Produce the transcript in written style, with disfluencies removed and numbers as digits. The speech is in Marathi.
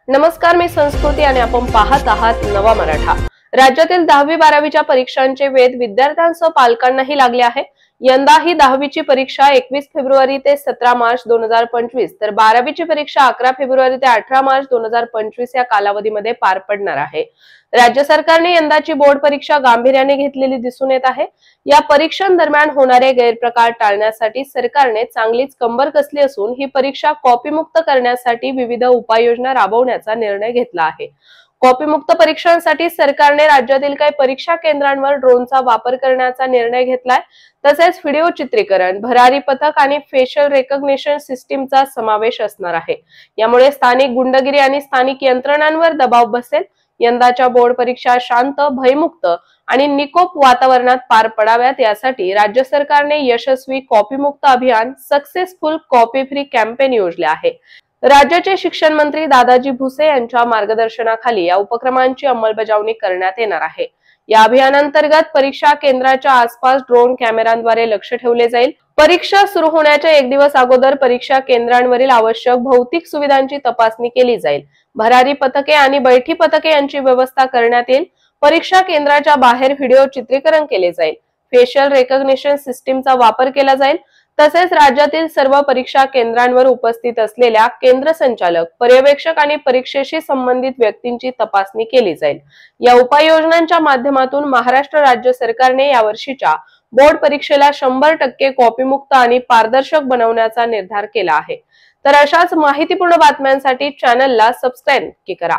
नमस्कार, मी संस्कृती आणि आपण पाहत आहात नवा मराठा। राज्यातील 10वी-12वीच्या परीक्षांचे वेध विद्यार्थ्यांसह पालकांनाही लागले आहे। यंदा ही 10वीची परीक्षा 21 फेब्रुवारी ते 17 मार्च 2025 तर 12वीची परीक्षा 11 फेब्रुवारी ते 18 मार्च 2025 या कालावधीमध्ये पार पडणार आहे। राज्य सरकारने यंदाची बोर्ड परीक्षा गांभीर्याने घेतलेली दिसून येत आहे। या परीक्षांदरम्यान होणारे गैरप्रकार टाळण्यासाठी सरकारने चांगलीच कंबर कसली असून ही परीक्षा कॉपीमुक्त करण्यासाठी विविध उपाययोजना राबवण्याचा निर्णय घेतला आहे। कॉपीमुक्त परीक्षांसाठी सरकारने राज्यातील काही परीक्षा केंद्रांवर ड्रोनचा वापर करण्याचा निर्णय घेतलाय। तसेच व्हिडिओ चित्रीकरण, भरारी पथक आणि फेशियल रेकॉग्निशन सिस्टीमचा समावेश असणार आहे। यामुळे स्थानिक गुंडगिरी आणि स्थानिक यंत्रणांवर दबाव बसेल। यंदाच्या बोर्ड परीक्षा शांत, भयमुक्त आणि निकोप वातावरणात पार पडाव्यात यासाठी राज्य सरकारने यशस्वी कॉपीमुक्त अभियान सक्सेसफुल कॉपी फ्री कॅम्पेन योजले आहे। राज्याचे शिक्षण मंत्री दादाजी भुसे यांच्या मार्गदर्शनाखाली या उपक्रमांची अंमलबजावणी करण्यात येणार आहे। या अभियानांतर्गत परीक्षा केंद्राच्या आसपास ड्रोन कॅमेऱ्यांद्वारे लक्ष ठेवले जाईल। परीक्षा सुरू होण्याच्या एक दिवस अगोदर परीक्षा केंद्रांवरील आवश्यक भौतिक सुविधांची तपासणी केली जाईल। भरारी पथके आणि बैठी पथके यांची व्यवस्था करण्यात येईल। परीक्षा केंद्राच्या बाहेर व्हिडिओ चित्रीकरण केले जाईल। फेशियल रेकॉग्निशन सिस्टीमचा वापर केला जाईल। तसेच राज्यातील सर्व परीक्षा केंद्रांवर उपस्थित असलेल्या केंद्र संचालक, पर्यवेक्षक आणि परीक्षेशी संबंधित व्यक्तींची तपासणी केली जाईल। या उपाययोजनांच्या माध्यमातून महाराष्ट्र राज्य सरकारने यावर्षीच्या बोर्ड परीक्षेला 100% कॉपीमुक्त आणि पारदर्शक बनवण्याचा निर्धार केला आहे। तर अशाच माहितीपूर्ण बातम्यांसाठी चॅनलला सबस्क्राइब करा।